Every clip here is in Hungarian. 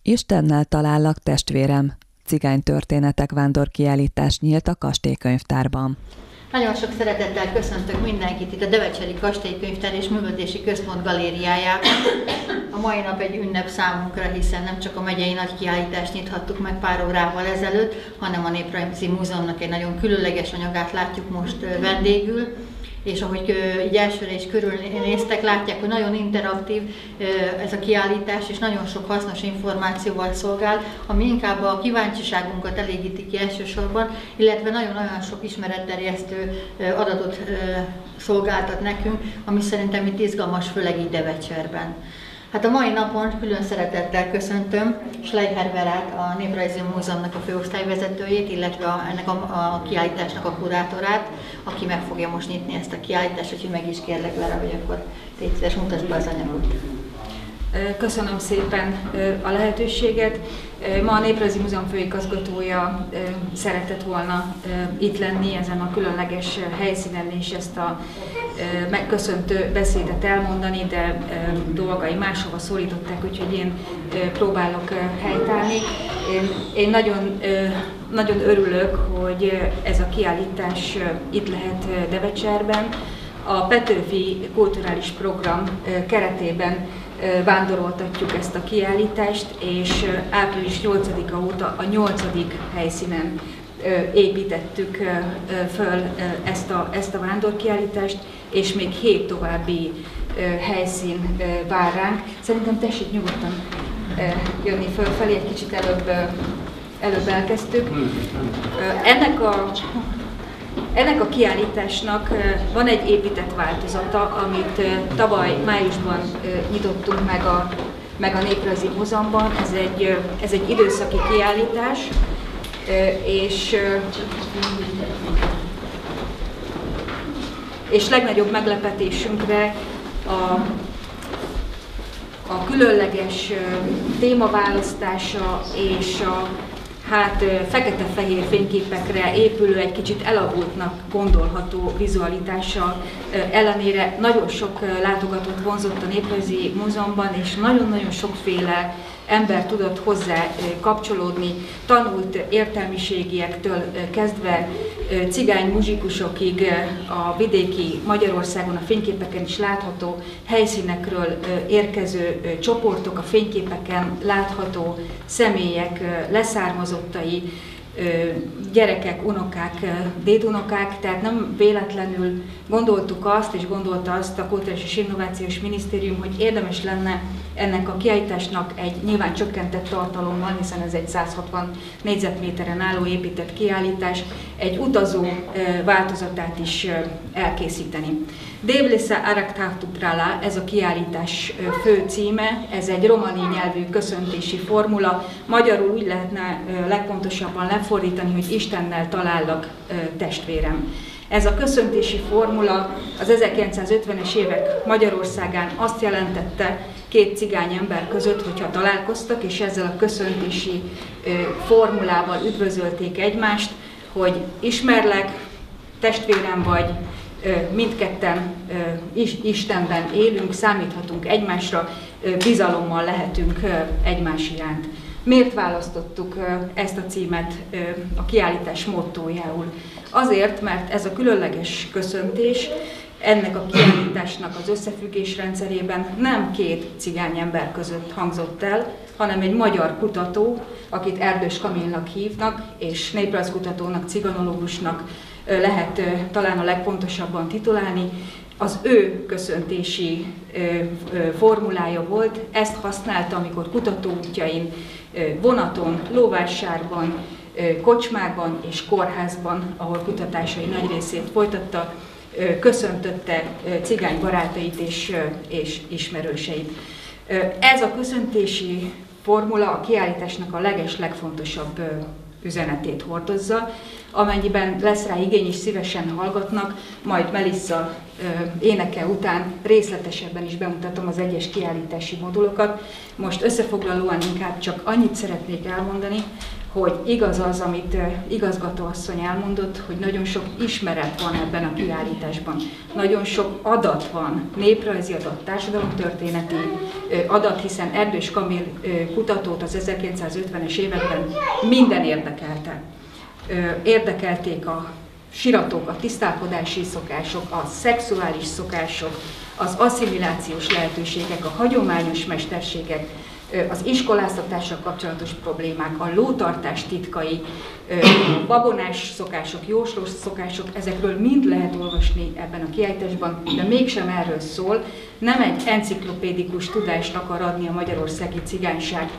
Istennel talállak, testvérem! Cigánytörténetek vándorkiállítás nyílt a kastélykönyvtárban. Nagyon sok szeretettel köszöntök mindenkit itt a Devecseri Kastélykönyvtár és Művelődési Központ galériájában. A mai nap egy ünnep számunkra, hiszen nem csak a megyei nagy kiállítást nyithattuk meg pár órával ezelőtt, hanem a Néprajzi Múzeumnak egy nagyon különleges anyagát látjuk most vendégül. És ahogy így elsőre is körülnéztek, látják, hogy nagyon interaktív ez a kiállítás, és nagyon sok hasznos információval szolgál, ami inkább a kíváncsiságunkat elégíti ki elsősorban, illetve nagyon-nagyon sok ismeretterjesztő adatot szolgáltat nekünk, ami szerintem itt izgalmas, főleg így Devecserben. Hát a mai napon külön szeretettel köszöntöm Schleicher Verát, a Néprajzi Múzeumnak a főosztályvezetőjét, illetve ennek a kiállításnak a kurátorát, aki meg fogja most nyitni ezt a kiállítást, úgyhogy meg is kérlek Vera, hogy akkor légy szíves, mutasd be az anyagot. Köszönöm szépen a lehetőséget. Ma a Néprajzi Múzeum főigazgatója szeretett volna itt lenni ezen a különleges helyszínen, és ezt a megköszöntő beszédet elmondani, de dolgai máshova szorították, úgyhogy én próbálok helytállni. Én nagyon örülök, hogy ez a kiállítás itt lehet Devecserben. A Petőfi Kulturális Program keretében vándoroltatjuk ezt a kiállítást, és április 8-a óta a 8. helyszínen építettük föl ezt a vándorkiállítást, és még 7 további helyszín vár ránk. Szerintem tessék nyugodtan jönni fölfelé, egy kicsit előbb elkezdtük. Ennek a kiállításnak van egy épített változata, amit tavaly májusban nyitottunk meg a Néprajzi Múzeumban. Ez egy időszaki kiállítás, és legnagyobb meglepetésünkre a különleges témaválasztása és a fekete-fehér fényképekre épülő, egy kicsit elavultnak gondolható vizualitása ellenére nagyon sok látogatót vonzott a Néprajzi Múzeumban, és nagyon-nagyon sokféle ember tudott hozzá kapcsolódni, tanult értelmiségiektől kezdve cigány muzsikusokig, a vidéki Magyarországon a fényképeken is látható helyszínekről érkező csoportok, a fényképeken látható személyek, leszármazottai, gyerekek, unokák, dédunokák, tehát nem véletlenül gondoltuk azt, és gondolta azt a Kulturális és Innovációs Minisztérium, hogy érdemes lenne ennek a kiállításnak egy nyilván csökkentett tartalommal, hiszen ez egy 160 négyzetméteren álló épített kiállítás, egy utazó változatát is elkészíteni. Devlesa Araktahtuprala, ez a kiállítás fő címe, ez egy romani nyelvű köszöntési formula, magyarul úgy lehetne legpontosabban lefordítani, hogy Istennel talállak, testvérem. Ez a köszöntési formula az 1950-es évek Magyarországán azt jelentette két cigány ember között, hogyha találkoztak, és ezzel a köszöntési formulával üdvözölték egymást, hogy ismerlek, testvérem vagy, mindketten Istenben élünk, számíthatunk egymásra, bizalommal lehetünk egymás iránt. Miért választottuk ezt a címet a kiállítás mottójául? Azért, mert ez a különleges köszöntés ennek a kiállításnak az összefüggésrendszerében nem két cigány ember között hangzott el, hanem egy magyar kutató, akit Erdős Kamilnak hívnak, és néprajzkutatónak, ciganológusnak lehet talán a legpontosabban titulálni. Az ő köszöntési formulája volt, ezt használta, amikor kutatóútjain, vonaton, lóvásárban, kocsmákban és kórházban, ahol kutatásai nagy részét folytatta, köszöntötte cigány barátait és ismerőseit. Ez a köszöntési formula a kiállításnak a legfontosabb üzenetét hordozza. Amennyiben lesz rá igény és szívesen hallgatnak, majd Melissa éneke után részletesebben is bemutatom az egyes kiállítási modulokat. Most összefoglalóan inkább csak annyit szeretnék elmondani, hogy igaz az, amit igazgatóasszony elmondott, hogy nagyon sok ismeret van ebben a kiállításban. Nagyon sok adat van, néprajzi adat, társadalomtörténeti adat, hiszen Erdős Kamil kutatót az 1950-es években minden érdekelte. Érdekelték a siratok, a tisztálkodási szokások, a szexuális szokások, az asszimilációs lehetőségek, a hagyományos mesterségek, az iskoláztatással kapcsolatos problémák, a lótartás titkai, babonás szokások, jóslós szokások, ezekről mind lehet olvasni ebben a kiállításban, de mégsem erről szól. Nem egy enciklopédikus tudást akar adni a magyarországi cigányság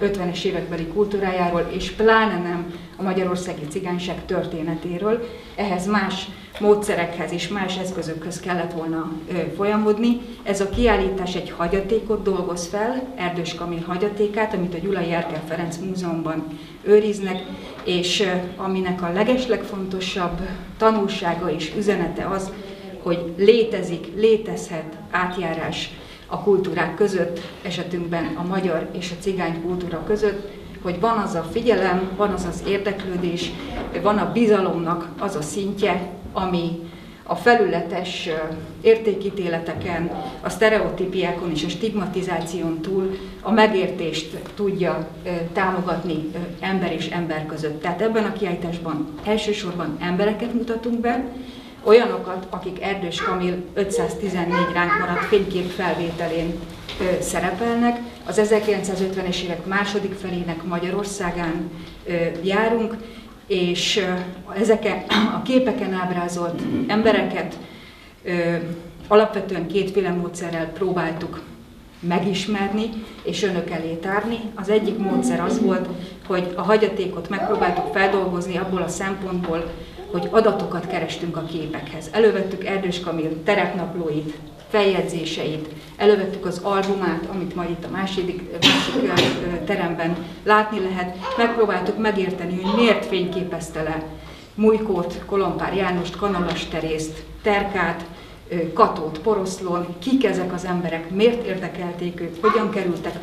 50-es évekbeli kultúrájáról, és pláne nem a magyarországi cigányság történetéről. Ehhez más módszerekhez és más eszközökhöz kellett volna folyamodni. Ez a kiállítás egy hagyatékot dolgoz fel, Erdős Kamil hagyatékát, amit a Gyulai Erkel Ferenc Múzeumban őriznek, és aminek a legeslegfontosabb tanulsága és üzenete az, hogy létezhet átjárás a kultúrák között, esetünkben a magyar és a cigány kultúra között, hogy van az a figyelem, van az az érdeklődés, van a bizalomnak az a szintje, ami a felületes értékítéleteken, a sztereotípiákon és a stigmatizáción túl a megértést tudja támogatni ember és ember között. Tehát ebben a kiállításban elsősorban embereket mutatunk be, olyanokat, akik Erdős Kamil 514 ránk maradt fénykép felvételén szerepelnek. Az 1950-es évek második felének Magyarországán járunk, és ezeken a képeken ábrázolt embereket alapvetően kétféle módszerrel próbáltuk megismerni és önök elé tárni. Az egyik módszer az volt, hogy a hagyatékot megpróbáltuk feldolgozni abból a szempontból, hogy adatokat kerestünk a képekhez. Elővettük Erdős Kamil terepnaplóit, feljegyzéseit, elővettük az albumát, amit majd itt a másik teremben látni lehet. Megpróbáltuk megérteni, hogy miért fényképezte le Mújkót, Kolompár Jánost, Kanalas Terészt, Terkát, Katót Poroszlón, kik ezek az emberek, miért érdekelték ők, hogyan kerültek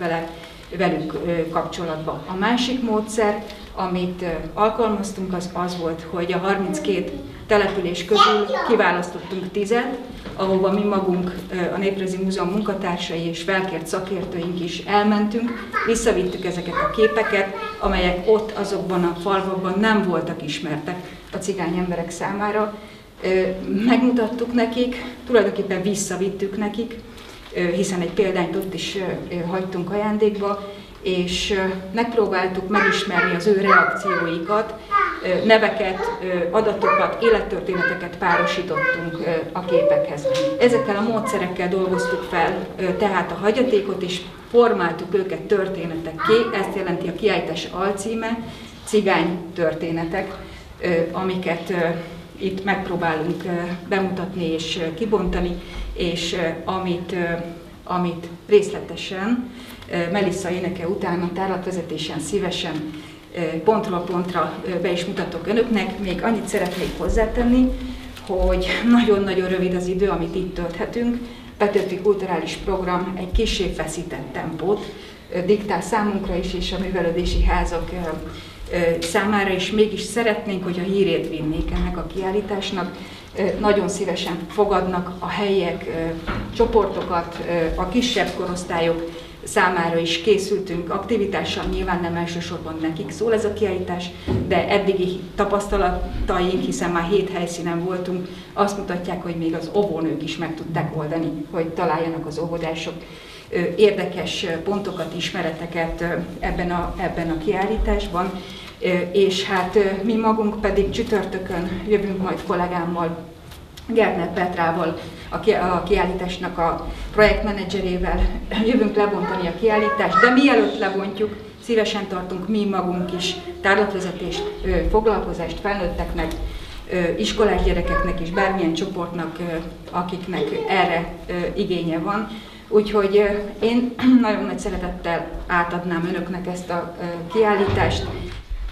velük kapcsolatba. A másik módszer, amit alkalmaztunk, az volt, hogy a 32 település közül kiválasztottunk 10-et, ahova mi magunk, a Néprajzi Múzeum munkatársai és felkért szakértőink is elmentünk, visszavittük ezeket a képeket, amelyek ott azokban a falvakban nem voltak ismertek a cigány emberek számára. Megmutattuk nekik, tulajdonképpen visszavittük nekik, hiszen egy példányt ott is hagytunk ajándékba, és megpróbáltuk megismerni az ő reakcióikat, neveket, adatokat, élettörténeteket párosítottunk a képekhez. Ezekkel a módszerekkel dolgoztuk fel tehát a hagyatékot, és formáltuk őket történetekké, ezt jelenti a kiállítás alcíme, cigány történetek, amiket itt megpróbálunk bemutatni és kibontani, és amit részletesen Melissa éneke után a tárlatvezetésen szívesen pontról pontra be is mutatok önöknek. Még annyit szeretnék hozzátenni, hogy nagyon-nagyon rövid az idő, amit itt tölthetünk. Petőfi Kulturális Program egy kissé feszített tempót diktál számunkra is, és a művelődési házak számára is. Mégis szeretnénk, hogy a hírét vinnék ennek a kiállításnak. Nagyon szívesen fogadnak a helyiek csoportokat, a kisebb korosztályok számára is készültünk aktivitással, nyilván nem elsősorban nekik szól ez a kiállítás, de eddigi tapasztalataink, hiszen már 7 helyszínen voltunk, azt mutatják, hogy még az óvónők is meg tudták oldani, hogy találjanak az óvodások érdekes pontokat, ismereteket ebben a kiállításban. És hát mi magunk pedig csütörtökön jövünk majd kollégámmal, Gertner Petrával, a kiállításnak a projektmenedzserével jövünk lebontani a kiállítást, de mielőtt lebontjuk, szívesen tartunk mi magunk is tárlatvezetést, foglalkozást felnőtteknek, iskolás gyerekeknek és bármilyen csoportnak, akiknek erre igénye van. Úgyhogy én nagyon nagy szeretettel átadnám önöknek ezt a kiállítást.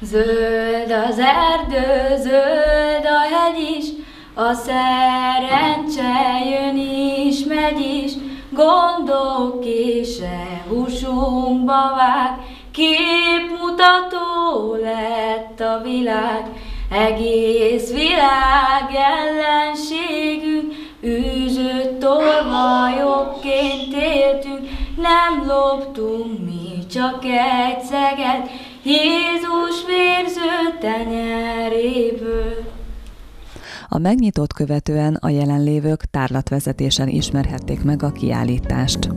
Zöld az erdő, zöld a hegy is, a szerencse jön is, megy is, gondok kése húsunkba vág, képmutató Bosszúzó lett a világ, egész világ ellenségünk, űzött tolvajokként éltünk, nem loptunk mi csak egy szeget, Jézus vérző tenyeréből. A megnyitót követően a jelenlévők tárlatvezetésen ismerhették meg a kiállítást.